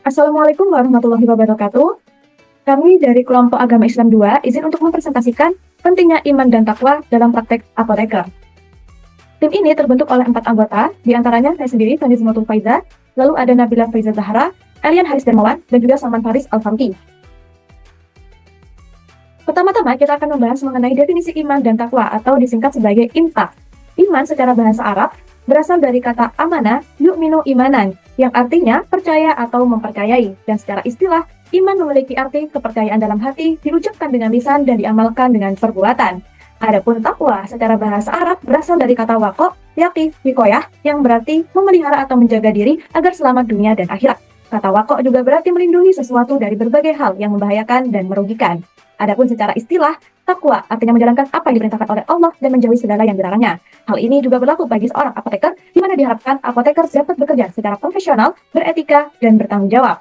Assalamualaikum warahmatullahi wabarakatuh. Kami dari kelompok agama Islam 2 izin untuk mempresentasikan pentingnya iman dan takwa dalam praktek apoteker. Tim ini terbentuk oleh 4 anggota, diantaranya saya sendiri, Fani Zumatul Faiza, lalu ada Nabila Faiza Zahra, Elian Haris Darmawan, dan juga Salman Faris Al-Famki. Pertama-tama kita akan membahas mengenai definisi iman dan takwa atau disingkat sebagai IMTA. Iman secara bahasa Arab berasal dari kata amanah, yu'minu imanan, yang artinya percaya atau mempercayai, dan secara istilah, iman memiliki arti kepercayaan dalam hati, diucapkan dengan lisan dan diamalkan dengan perbuatan. Adapun takwa secara bahasa Arab berasal dari kata waqo, yaqi, wikoyah, yang berarti memelihara atau menjaga diri agar selamat dunia dan akhirat. Kata waqo juga berarti melindungi sesuatu dari berbagai hal yang membahayakan dan merugikan. Adapun secara istilah, takwa artinya menjalankan apa yang diperintahkan oleh Allah dan menjauhi segala yang dilarangnya. Hal ini juga berlaku bagi seorang apoteker, di mana diharapkan apoteker dapat bekerja secara profesional, beretika, dan bertanggung jawab.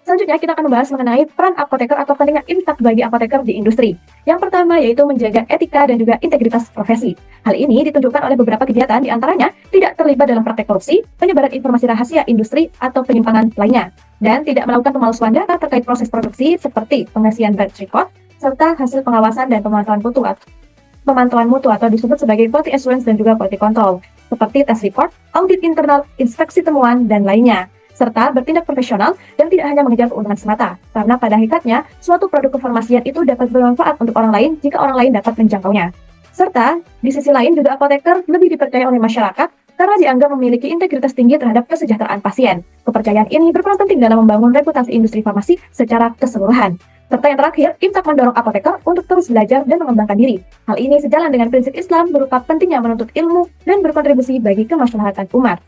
Selanjutnya kita akan membahas mengenai peran apoteker atau pentingnya IMTAK bagi apoteker di industri. Yang pertama yaitu menjaga etika dan juga integritas profesi. Hal ini ditunjukkan oleh beberapa kegiatan, diantaranya tidak terlibat dalam praktek korupsi, penyebaran informasi rahasia industri, atau penyimpangan lainnya, dan tidak melakukan pemalsuan data terkait proses produksi seperti pengasihan batch record, serta hasil pengawasan dan pemantauan mutu atau disebut sebagai quality assurance dan juga quality control, seperti test report, audit internal, inspeksi temuan, dan lainnya, serta bertindak profesional dan tidak hanya mengejar keuntungan semata, karena pada hakikatnya suatu produk kefarmasian itu dapat bermanfaat untuk orang lain jika orang lain dapat menjangkaunya. Serta, di sisi lain juga apoteker lebih dipercaya oleh masyarakat karena dianggap memiliki integritas tinggi terhadap kesejahteraan pasien. Kepercayaan ini berperan penting dalam membangun reputasi industri farmasi secara keseluruhan. Serta yang terakhir, IMTAK mendorong apoteker untuk terus belajar dan mengembangkan diri. Hal ini sejalan dengan prinsip Islam berupa pentingnya menuntut ilmu dan berkontribusi bagi kemaslahatan umat.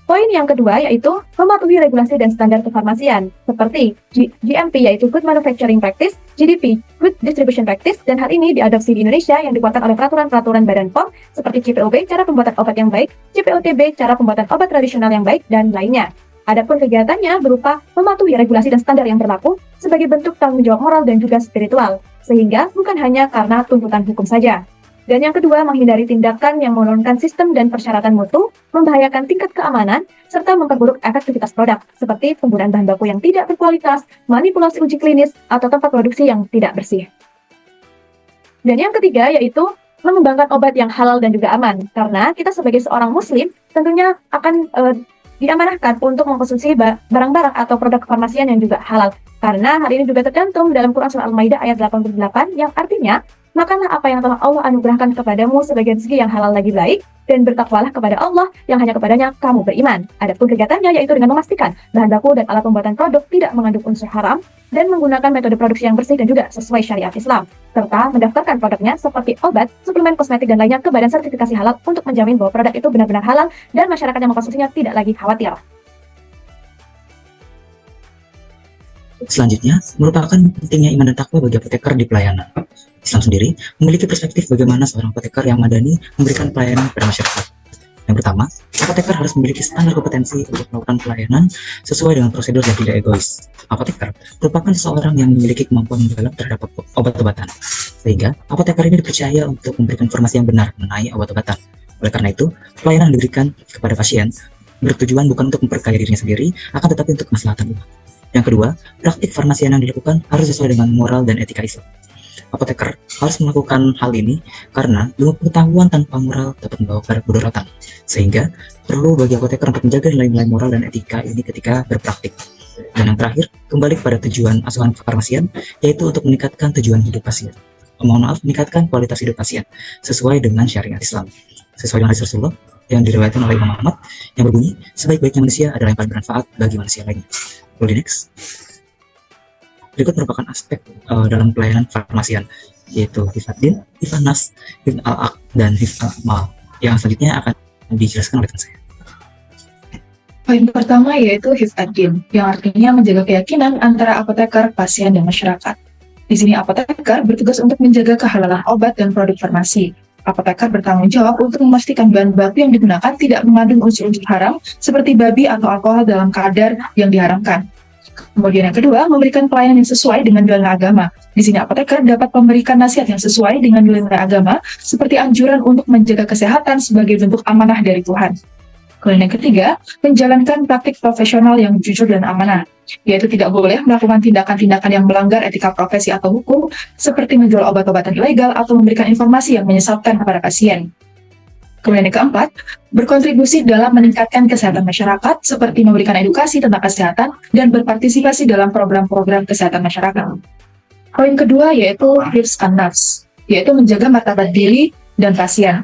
Poin yang kedua yaitu mematuhi regulasi dan standar kefarmasian, seperti GMP yaitu Good Manufacturing Practice, GDP Good Distribution Practice, dan hal ini diadopsi di Indonesia yang dikuatkan oleh peraturan-peraturan Badan POM seperti CPOB, cara pembuatan obat yang baik, CPOTB, cara pembuatan obat tradisional yang baik, dan lainnya. Adapun kegiatannya berupa mematuhi regulasi dan standar yang berlaku sebagai bentuk tanggung jawab moral dan juga spiritual, sehingga bukan hanya karena tuntutan hukum saja. Dan yang kedua, menghindari tindakan yang menurunkan sistem dan persyaratan mutu, membahayakan tingkat keamanan, serta memperburuk efektivitas produk, seperti penggunaan bahan baku yang tidak berkualitas, manipulasi uji klinis, atau tempat produksi yang tidak bersih. Dan yang ketiga, yaitu mengembangkan obat yang halal dan juga aman, karena kita sebagai seorang muslim tentunya akan diamanahkan untuk mengkonsumsi barang-barang atau produk kefarmasian yang juga halal. Karena hal ini juga tercantum dalam Quran Surah Al-Maidah ayat 88 yang artinya, makanlah apa yang telah Allah anugerahkan kepadamu sebagai rezeki yang halal lagi baik, dan bertakwalah kepada Allah yang hanya kepadanya kamu beriman. Adapun kegiatannya yaitu dengan memastikan bahan baku dan alat pembuatan produk tidak mengandung unsur haram, dan menggunakan metode produksi yang bersih dan juga sesuai syariat Islam, serta mendaftarkan produknya seperti obat, suplemen kosmetik, dan lainnya ke Badan Sertifikasi Halal untuk menjamin bahwa produk itu benar-benar halal dan masyarakat yang mengkonsumsinya tidak lagi khawatir. Selanjutnya, merupakan pentingnya iman dan takwa bagi apoteker di pelayanan. Islam sendiri memiliki perspektif bagaimana seorang apoteker yang madani memberikan pelayanan kepada masyarakat. Yang pertama, apoteker harus memiliki standar kompetensi untuk melakukan pelayanan sesuai dengan prosedur dan tidak egois. Apoteker merupakan seseorang yang memiliki kemampuan mendalam terhadap obat-obatan, sehingga apoteker ini dipercaya untuk memberikan informasi yang benar mengenai obat-obatan. Oleh karena itu, pelayanan yang diberikan kepada pasien bertujuan bukan untuk memperkaya dirinya sendiri, akan tetapi untuk kemaslahatan umat. Yang kedua, praktik farmasian yang dilakukan harus sesuai dengan moral dan etika Islam. Apoteker harus melakukan hal ini karena ilmu pengetahuan tanpa moral dapat membawa pada kemudaratan, sehingga perlu bagi apoteker untuk menjaga nilai-nilai moral dan etika ini ketika berpraktik. Dan yang terakhir, kembali kepada tujuan asuhan kefarmasian, yaitu untuk meningkatkan tujuan hidup pasien. Meningkatkan kualitas hidup pasien sesuai dengan syariat Islam, sesuai dengan hadis Rasulullah yang diriwayatkan oleh Imam Ahmad yang berbunyi, sebaik-baiknya manusia adalah yang paling bermanfaat bagi manusia lainnya. Next. Berikut merupakan aspek dalam pelayanan farmasian, yaitu Hifadin, Hifanas, Hif al-Aq, dan Hif al-Mal, yang selanjutnya akan dijelaskan oleh teman saya. Poin pertama yaitu Hifadin, yang artinya menjaga keyakinan antara apoteker, pasien, dan masyarakat. Di sini apoteker bertugas untuk menjaga kehalalan obat dan produk farmasi. Apoteker bertanggung jawab untuk memastikan bahan baku yang digunakan tidak mengandung unsur-unsur haram seperti babi atau alkohol dalam kadar yang diharamkan. Kemudian yang kedua, memberikan pelayanan yang sesuai dengan nilai agama. Di sini apoteker dapat memberikan nasihat yang sesuai dengan nilai agama seperti anjuran untuk menjaga kesehatan sebagai bentuk amanah dari Tuhan. Kemudian yang ketiga, menjalankan praktik profesional yang jujur dan amanah, yaitu tidak boleh melakukan tindakan-tindakan yang melanggar etika profesi atau hukum, seperti menjual obat-obatan ilegal atau memberikan informasi yang menyesatkan kepada pasien. Kemudian yang keempat, berkontribusi dalam meningkatkan kesehatan masyarakat, seperti memberikan edukasi tentang kesehatan dan berpartisipasi dalam program-program kesehatan masyarakat. Poin kedua yaitu hifz an-nafs, yaitu menjaga martabat diri dan pasien.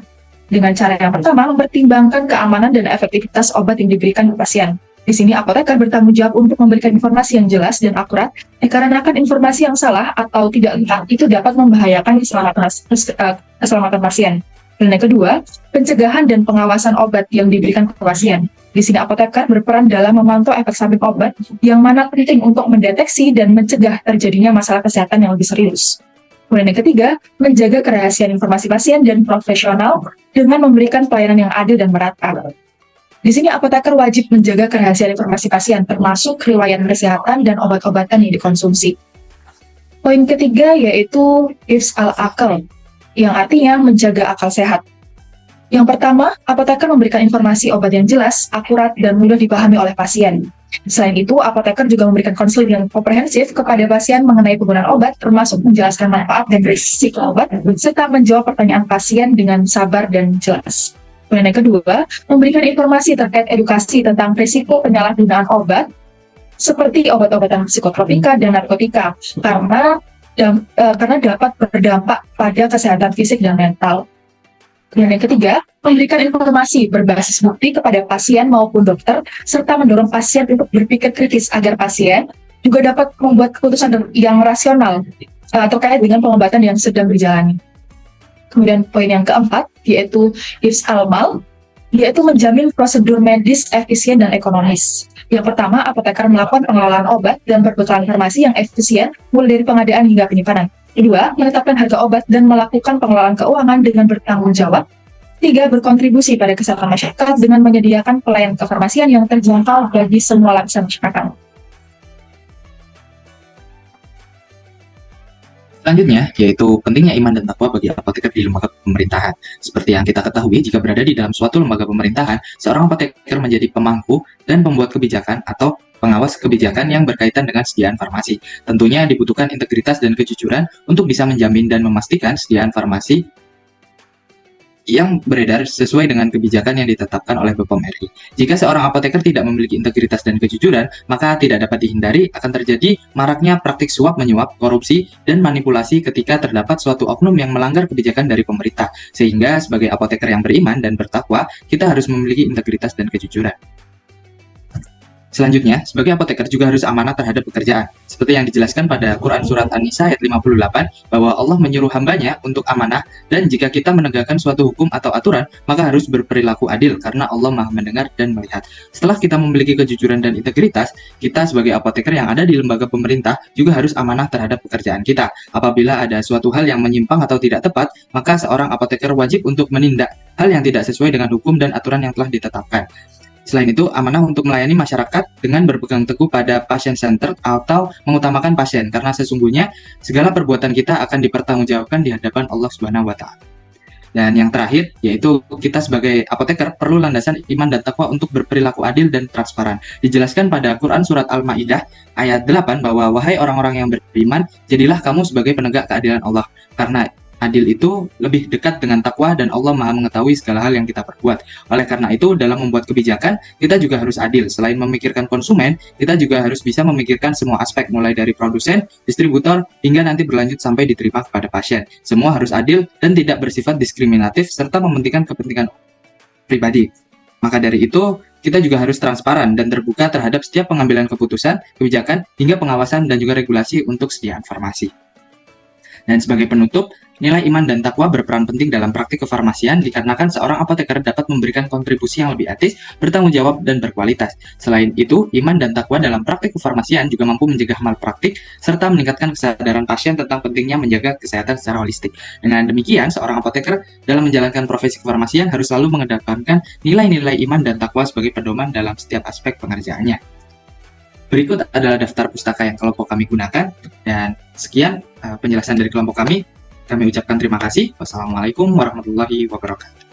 Dengan cara yang pertama, mempertimbangkan keamanan dan efektivitas obat yang diberikan ke pasien. Di sini apoteker bertanggung jawab untuk memberikan informasi yang jelas dan akurat, dikarenakan informasi yang salah atau tidak lengkap itu dapat membahayakan keselamatan pasien. Dan yang kedua, pencegahan dan pengawasan obat yang diberikan ke pasien. Di sini apoteker berperan dalam memantau efek samping obat, yang mana penting untuk mendeteksi dan mencegah terjadinya masalah kesehatan yang lebih serius. Kemudian yang ketiga, menjaga kerahasiaan informasi pasien dan profesional dengan memberikan pelayanan yang adil dan merata. Di sini apoteker wajib menjaga kerahasiaan informasi pasien, termasuk riwayat kesehatan dan obat-obatan yang dikonsumsi. Poin ketiga yaitu hifz al-aql, yang artinya menjaga akal sehat. Yang pertama, apoteker memberikan informasi obat yang jelas, akurat, dan mudah dipahami oleh pasien. Selain itu, apoteker juga memberikan konseling yang komprehensif kepada pasien mengenai penggunaan obat, termasuk menjelaskan manfaat dan risiko obat, serta menjawab pertanyaan pasien dengan sabar dan jelas. Kemudian yang kedua, memberikan informasi terkait edukasi tentang risiko penyalahgunaan obat, seperti obat-obatan psikotropika dan narkotika, karena dapat berdampak pada kesehatan fisik dan mental. Dan yang ketiga, memberikan informasi berbasis bukti kepada pasien maupun dokter, serta mendorong pasien untuk berpikir kritis agar pasien juga dapat membuat keputusan yang rasional terkait dengan pengobatan yang sedang dijalani. Kemudian poin yang keempat, yaitu hifz al-mal, yaitu menjamin prosedur medis efisien dan ekonomis. Yang pertama, apoteker melakukan pengelolaan obat dan berbekal informasi yang efisien, mulai dari pengadaan hingga penyimpanan. Kedua, menetapkan harga obat dan melakukan pengelolaan keuangan dengan bertanggung jawab. Tiga, berkontribusi pada kesehatan masyarakat dengan menyediakan pelayanan kefarmasian yang terjangkau bagi semua lapisan masyarakat. Selanjutnya, yaitu pentingnya iman dan takwa bagi apoteker di lembaga pemerintahan. Seperti yang kita ketahui, jika berada di dalam suatu lembaga pemerintahan, seorang apoteker menjadi pemangku dan pembuat kebijakan atau pengawas kebijakan yang berkaitan dengan sediaan farmasi. Tentunya dibutuhkan integritas dan kejujuran untuk bisa menjamin dan memastikan sediaan farmasi yang beredar sesuai dengan kebijakan yang ditetapkan oleh BPOM RI. Jika seorang apoteker tidak memiliki integritas dan kejujuran, maka tidak dapat dihindari akan terjadi maraknya praktik suap menyuap, korupsi, dan manipulasi ketika terdapat suatu oknum yang melanggar kebijakan dari pemerintah. Sehingga sebagai apoteker yang beriman dan bertakwa, kita harus memiliki integritas dan kejujuran. Selanjutnya, sebagai apoteker juga harus amanah terhadap pekerjaan. Seperti yang dijelaskan pada Quran Surat An-Nisa ayat 58, bahwa Allah menyuruh hambanya untuk amanah, dan jika kita menegakkan suatu hukum atau aturan, maka harus berperilaku adil, karena Allah Maha mendengar dan melihat. Setelah kita memiliki kejujuran dan integritas, kita sebagai apoteker yang ada di lembaga pemerintah juga harus amanah terhadap pekerjaan kita. Apabila ada suatu hal yang menyimpang atau tidak tepat, maka seorang apoteker wajib untuk menindak hal yang tidak sesuai dengan hukum dan aturan yang telah ditetapkan. Selain itu, amanah untuk melayani masyarakat dengan berpegang teguh pada patient-centered atau mengutamakan pasien, karena sesungguhnya segala perbuatan kita akan dipertanggungjawabkan di hadapan Allah Subhanahu wa Ta'ala. Dan yang terakhir, yaitu kita sebagai apoteker perlu landasan iman dan takwa untuk berperilaku adil dan transparan. Dijelaskan pada Quran Surat Al-Ma'idah ayat 8 bahwa, wahai orang-orang yang beriman, jadilah kamu sebagai penegak keadilan Allah, karena adil itu lebih dekat dengan takwa dan Allah Maha mengetahui segala hal yang kita perbuat. Oleh karena itu, dalam membuat kebijakan, kita juga harus adil. Selain memikirkan konsumen, kita juga harus bisa memikirkan semua aspek, mulai dari produsen, distributor, hingga nanti berlanjut sampai diterima kepada pasien. Semua harus adil dan tidak bersifat diskriminatif, serta mementingkan kepentingan pribadi. Maka dari itu, kita juga harus transparan dan terbuka terhadap setiap pengambilan keputusan, kebijakan, hingga pengawasan dan juga regulasi untuk sediaan farmasi. Dan sebagai penutup, nilai iman dan takwa berperan penting dalam praktik kefarmasian dikarenakan seorang apoteker dapat memberikan kontribusi yang lebih etis, bertanggung jawab, dan berkualitas. Selain itu, iman dan takwa dalam praktik kefarmasian juga mampu mencegah malpraktik serta meningkatkan kesadaran pasien tentang pentingnya menjaga kesehatan secara holistik. Dengan demikian, seorang apoteker dalam menjalankan profesi kefarmasian harus selalu mengedepankan nilai-nilai iman dan takwa sebagai pedoman dalam setiap aspek pengerjaannya. Berikut adalah daftar pustaka yang kelompok kami gunakan, dan sekian penjelasan dari kelompok kami. Kami ucapkan terima kasih. Wassalamualaikum warahmatullahi wabarakatuh.